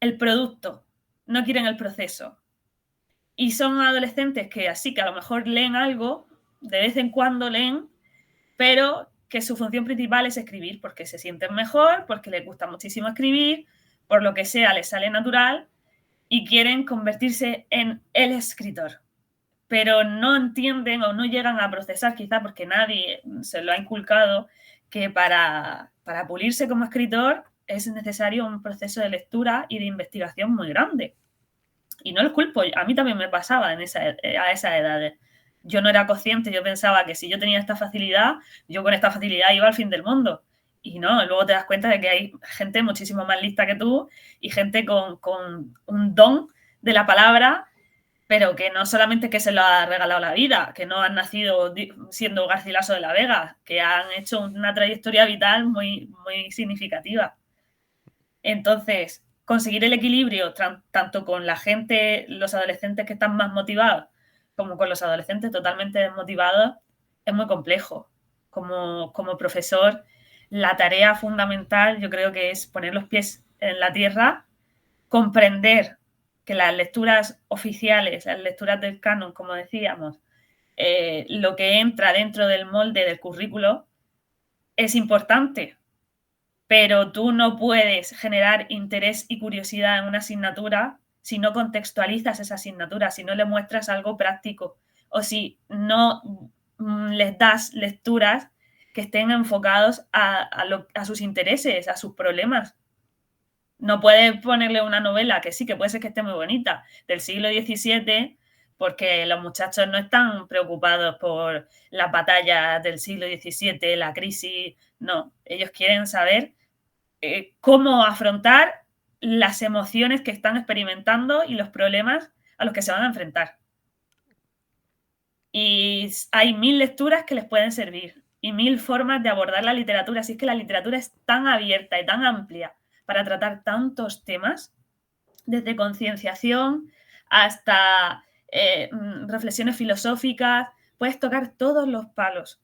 el producto, no quieren el proceso. Y son adolescentes que así que a lo mejor leen algo, de vez en cuando leen, pero que su función principal es escribir, porque se sienten mejor, porque les gusta muchísimo escribir, por lo que sea, les sale natural y quieren convertirse en el escritor. Pero no entienden o no llegan a procesar, quizá porque nadie se lo ha inculcado, que para pulirse como escritor es necesario un proceso de lectura y de investigación muy grande. Y no los culpo, a mí también me pasaba a esas edades. Yo no era consciente, yo pensaba que si yo tenía esta facilidad, yo con esta facilidad iba al fin del mundo. Y no, luego te das cuenta de que hay gente muchísimo más lista que tú y gente con un don de la palabra, pero que no solamente que se lo ha regalado la vida, que no han nacido siendo Garcilaso de la Vega, que han hecho una trayectoria vital muy, muy significativa. Entonces, conseguir el equilibrio tanto con la gente, los adolescentes que están más motivados, como con los adolescentes totalmente desmotivados, es muy complejo. Como profesor, la tarea fundamental yo creo que es poner los pies en la tierra, comprender que las lecturas oficiales, las lecturas del canon, como decíamos, lo que entra dentro del molde del currículo es importante, pero tú no puedes generar interés y curiosidad en una asignatura si no contextualizas esa asignatura, si no le muestras algo práctico o si no les das lecturas que estén enfocados a sus intereses, a sus problemas. No puedes ponerle una novela que sí, que puede ser que esté muy bonita, del siglo XVII, porque los muchachos no están preocupados por las batallas del siglo XVII, la crisis, no. Ellos quieren saber cómo afrontar las emociones que están experimentando y los problemas a los que se van a enfrentar. Y hay 1000 lecturas que les pueden servir y 1000 formas de abordar la literatura. Así es que la literatura es tan abierta y tan amplia para tratar tantos temas, desde concienciación hasta reflexiones filosóficas. Puedes tocar todos los palos.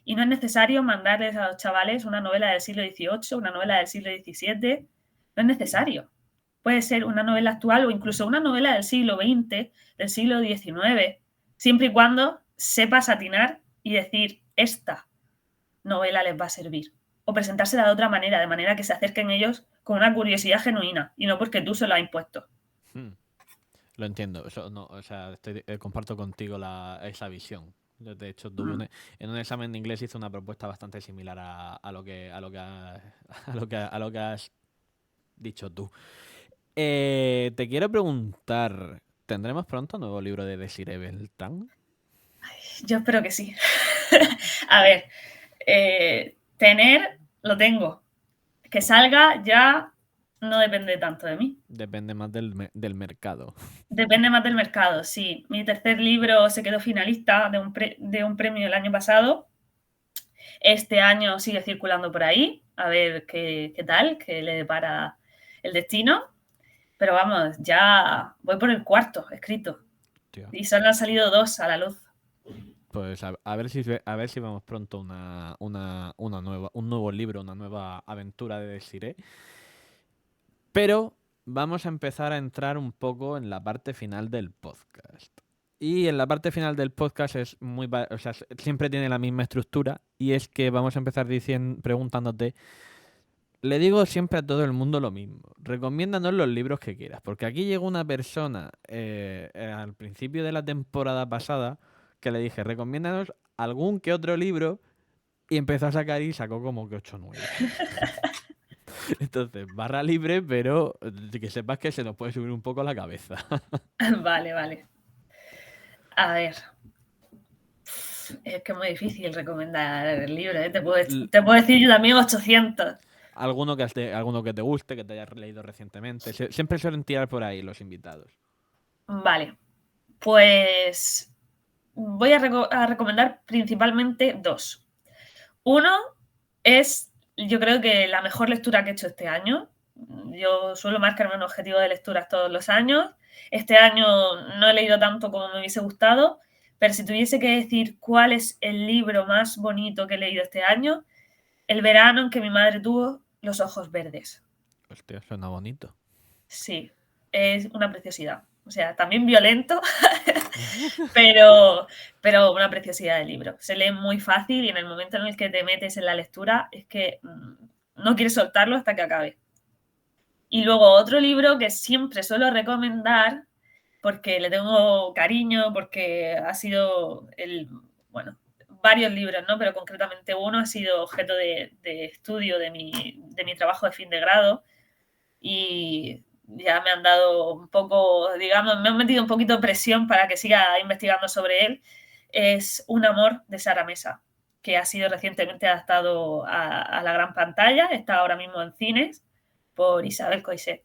Y no es necesario mandarles a los chavales una novela del siglo XVIII, una novela del siglo XVII. No es necesario. Puede ser una novela actual o incluso una novela del siglo XX, del siglo XIX, siempre y cuando sepas atinar y decir, esta novela les va a servir. O presentársela de otra manera, de manera que se acerquen ellos con una curiosidad genuina y no porque tú se lo has impuesto.
Lo entiendo. Eso, no, o sea, comparto contigo esa visión. De hecho, en un examen de inglés hice una propuesta bastante similar a lo que has dicho tú. Te quiero preguntar, ¿tendremos pronto un nuevo libro de Desiree Beltrán?
Yo espero que sí. A ver, lo tengo. Que salga ya no depende tanto de mí.
Depende más del mercado.
Depende más del mercado, sí. Mi tercer libro se quedó finalista de un premio el año pasado. Este año sigue circulando por ahí, a ver qué tal, qué le depara el destino. Pero vamos, ya voy por el cuarto escrito. Tío. Y solo han salido 2 a la luz.
Pues a ver si vemos pronto un nuevo libro, una nueva aventura de Desiree. Pero vamos a empezar a entrar un poco en la parte final del podcast. Y en la parte final del podcast es siempre tiene la misma estructura, y es que vamos a empezar preguntándote, le digo siempre a todo el mundo lo mismo, recomiéndanos los libros que quieras, porque aquí llegó una persona al principio de la temporada pasada que le dije, recomiéndanos algún que otro libro, y empezó a sacar y sacó como que 8 o 9. Entonces, barra libre, pero que sepas que se nos puede subir un poco la cabeza.
Vale. A ver. Es que es muy difícil recomendar el libro, ¿eh? Te puedo decir yo también 800.
Alguno que te guste, que te hayas leído recientemente. Siempre suelen tirar por ahí los invitados.
Vale. Pues voy a recomendar principalmente 2. Uno es, yo creo que la mejor lectura que he hecho este año. Yo suelo marcarme un objetivo de lecturas todos los años. Este año no he leído tanto como me hubiese gustado, pero si tuviese que decir cuál es el libro más bonito que he leído este año, El verano en que mi madre tuvo los ojos verdes.
Hostia, suena bonito.
Sí, es una preciosidad. O sea, también violento, pero una preciosidad de libro. Se lee muy fácil y en el momento en el que te metes en la lectura es que no quieres soltarlo hasta que acabe. Y luego otro libro que siempre suelo recomendar, porque le tengo cariño, porque ha sido varios libros, ¿no? Pero concretamente uno ha sido objeto de estudio de mi trabajo de fin de grado y ya me han dado un poco, digamos, me han metido un poquito de presión para que siga investigando sobre él. Es Un amor de Sara Mesa, que ha sido recientemente adaptado a la gran pantalla, está ahora mismo en cines por Isabel Coixet.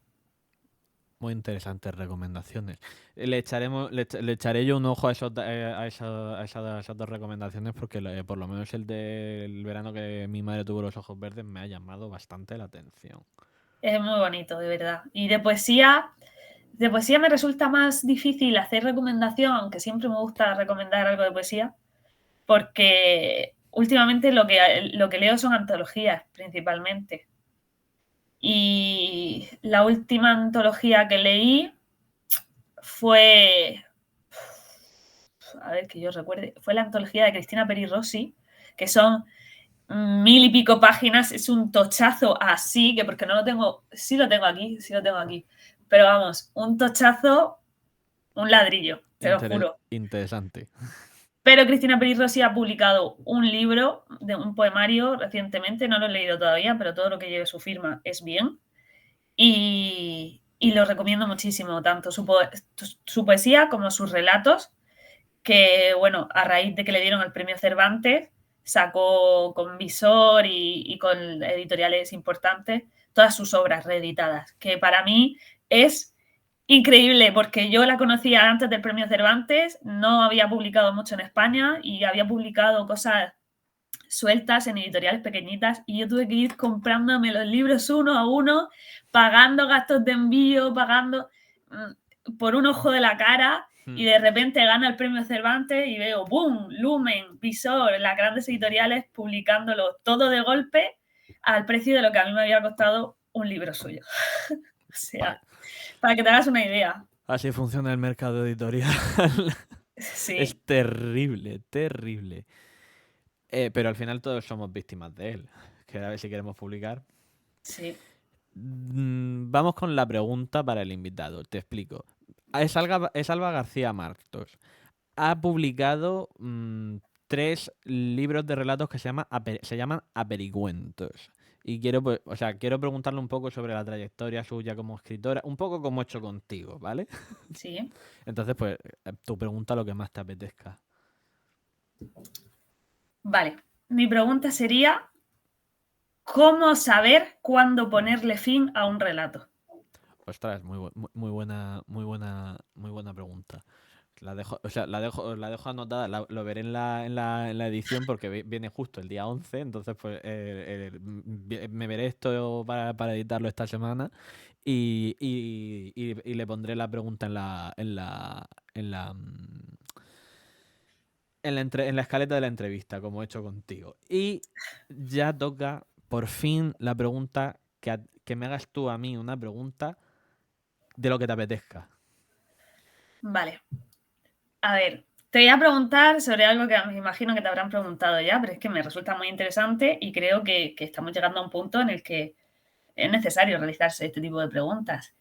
Muy interesantes recomendaciones. Le echaré yo un ojo a esas dos recomendaciones porque por lo menos el del verano que mi madre tuvo los ojos verdes me ha llamado bastante la atención.
Es muy bonito, de verdad. Y de poesía me resulta más difícil hacer recomendación, aunque siempre me gusta recomendar algo de poesía, porque últimamente lo que leo son antologías principalmente. Y la última antología que leí fue, a ver que yo recuerde, fue la antología de Cristina Peri Rossi, que son 1000 y pico páginas, es un tochazo así, que porque no lo tengo, sí lo tengo aquí, pero vamos, un tochazo, un ladrillo, te lo juro.
Interesante.
Pero Cristina Peri Rossi ha publicado un libro, de un poemario recientemente, no lo he leído todavía, pero todo lo que lleve su firma es bien. Y lo recomiendo muchísimo, tanto su poesía como sus relatos, que bueno, a raíz de que le dieron el premio Cervantes, sacó con Visor y con editoriales importantes todas sus obras reeditadas, que para mí es increíble, porque yo la conocía antes del premio Cervantes, no había publicado mucho en España y había publicado cosas sueltas en editoriales pequeñitas y yo tuve que ir comprándome los libros uno a uno, pagando gastos de envío, pagando por un ojo de la cara y de repente gana el premio Cervantes y veo, ¡boom!, Lumen, Visor, las grandes editoriales publicándolo todo de golpe al precio de lo que a mí me había costado un libro suyo. O sea, para que te hagas una idea.
Así funciona el mercado editorial.
Sí.
Es terrible, terrible. Pero al final todos somos víctimas de él. Que a ver si queremos publicar.
Sí.
Vamos con la pregunta para el invitado. Te explico. Es Alba García Martos. Ha publicado 3 libros de relatos que se llaman Apericuentos. Y quiero preguntarle un poco sobre la trayectoria suya como escritora, un poco como he hecho contigo, ¿vale?
Sí.
Entonces, pues, tu pregunta lo que más te apetezca.
Vale. Mi pregunta sería, ¿cómo saber cuándo ponerle fin a un relato?
Ostras, muy buena pregunta. La dejo anotada, lo veré en la edición porque viene justo el día 11, entonces pues me veré esto para editarlo esta semana y le pondré la pregunta en la escaleta de la entrevista, como he hecho contigo. Y ya toca, por fin, la pregunta que me hagas tú a mí una pregunta de lo que te apetezca.
Vale. A ver, te voy a preguntar sobre algo que me imagino que te habrán preguntado ya, pero es que me resulta muy interesante y creo que estamos llegando a un punto en el que es necesario realizarse este tipo de preguntas.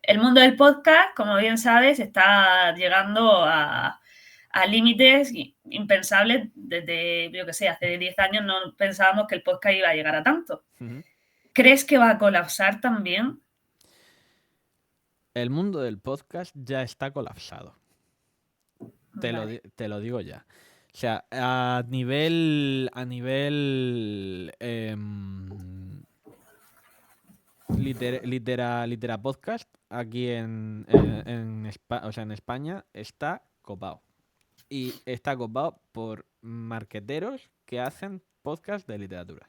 El mundo del podcast, como bien sabes, está llegando a límites impensables desde, yo que sé, hace 10 años no pensábamos que el podcast iba a llegar a tanto. ¿Crees que va a colapsar también?
El mundo del podcast ya está colapsado.
Vale.
Te lo digo ya. O sea, a nivel litera podcast, aquí en España está copado. Y está copado por marqueteros que hacen podcast de literatura.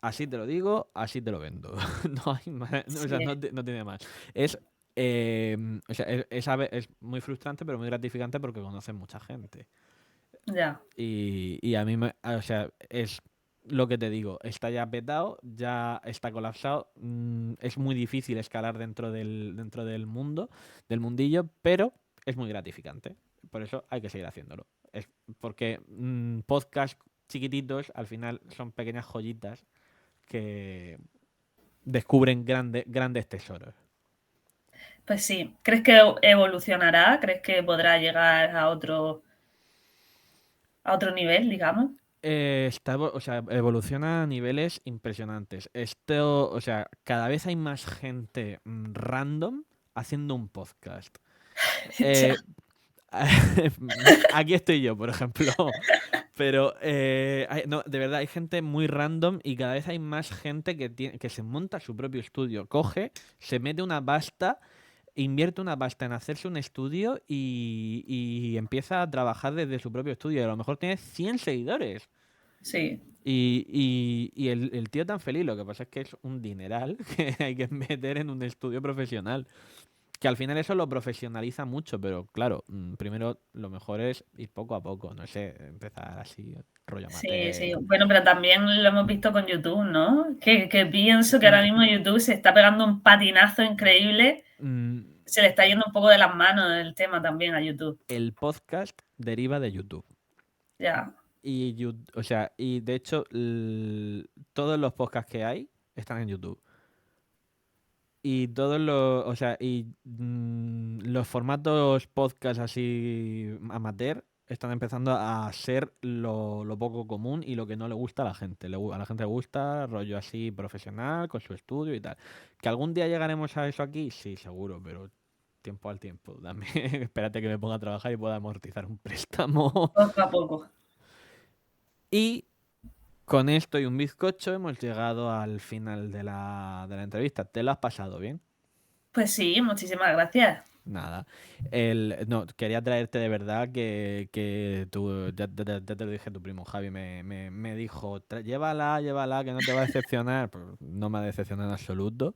Así te lo digo, así te lo vendo. No hay más, o sea, no tiene más. Es muy frustrante, pero muy gratificante porque conocen mucha gente.
Ya.
Y a mí, es lo que te digo, está ya petado, ya está colapsado. Es muy difícil escalar dentro del mundo, del mundillo, pero es muy gratificante. Por eso hay que seguir haciéndolo. Es porque podcasts chiquititos al final son pequeñas joyitas que descubren grandes tesoros.
Pues sí. ¿Crees que evolucionará? ¿Crees que podrá llegar a otro nivel, digamos?
Evoluciona a niveles impresionantes. O sea, cada vez hay más gente random haciendo un podcast.
Ya.
Aquí estoy yo, por ejemplo. Pero no, de verdad, hay gente muy random y cada vez hay más gente que se monta su propio estudio. Coge, se mete una pasta, invierte una pasta en hacerse un estudio y empieza a trabajar desde su propio estudio. A lo mejor tiene 100 seguidores.
Sí.
Y el tío tan feliz, lo que pasa es que es un dineral que hay que meter en un estudio profesional. Que al final eso lo profesionaliza mucho, pero claro, primero lo mejor es ir poco a poco, no sé, empezar así, rollo amateur.
Sí. Bueno, pero también lo hemos visto con YouTube, ¿no? Que pienso que ahora mismo YouTube se está pegando un patinazo increíble. Se le está yendo un poco de las manos el tema también a YouTube.
El podcast deriva de YouTube.
Ya.
Y de hecho, todos los podcasts que hay están en YouTube. Y todos los formatos podcast así amateur están empezando a ser lo poco común y lo que no le gusta a la gente. A la gente le gusta rollo así profesional, con su estudio y tal. ¿Que algún día llegaremos a eso aquí? Sí, seguro, pero tiempo al tiempo. Dame, espérate que me ponga a trabajar y pueda amortizar un préstamo.
Poco a poco.
Y con esto y un bizcocho hemos llegado al final de la entrevista. ¿Te lo has pasado bien?
Pues sí, muchísimas gracias.
Nada. No, quería traerte de verdad que tú, ya te lo dije, tu primo Javi me dijo, llévala, que no te va a decepcionar". Pues no me ha decepcionado en absoluto.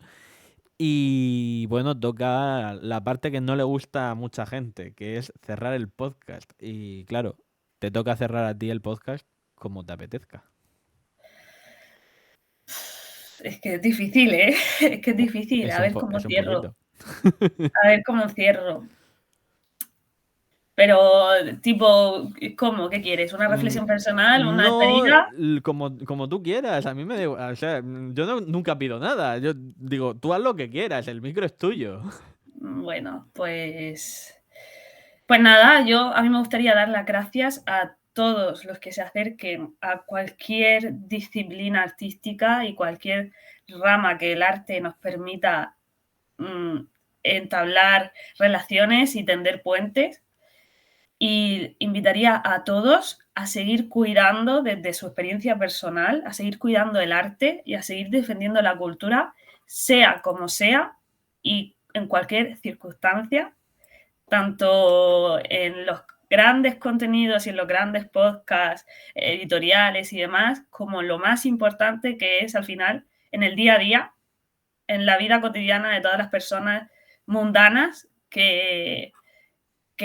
Y bueno, toca la parte que no le gusta a mucha gente, que es cerrar el podcast. Y claro, te toca cerrar a ti el podcast como te apetezca.
Es que es difícil, ¿eh? Es que es difícil. A ver cómo
Es un
cierro.
poquito.
A ver cómo cierro. Pero, tipo, ¿cómo? ¿Qué quieres? ¿Una reflexión personal? ¿Una
No,
despedida?
como tú quieras. A mí me da igual. O sea, yo nunca pido nada. Yo digo, tú haz lo que quieras. El micro es tuyo.
Bueno, pues nada, a mí me gustaría dar las gracias a todos los que se acerquen a cualquier disciplina artística y cualquier rama que el arte nos permita entablar relaciones y tender puentes. Y invitaría a todos a seguir cuidando desde su experiencia personal, a seguir cuidando el arte y a seguir defendiendo la cultura, sea como sea y en cualquier circunstancia, tanto en los grandes contenidos y en los grandes podcasts, editoriales y demás, como lo más importante que es al final en el día a día, en la vida cotidiana de todas las personas mundanas que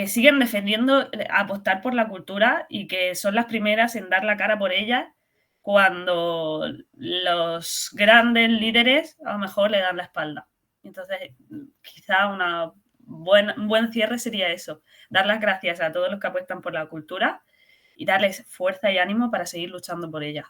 siguen defendiendo apostar por la cultura y que son las primeras en dar la cara por ella cuando los grandes líderes a lo mejor le dan la espalda. Entonces, quizá un buen cierre sería eso, dar las gracias a todos los que apuestan por la cultura y darles fuerza y ánimo para seguir luchando por ella.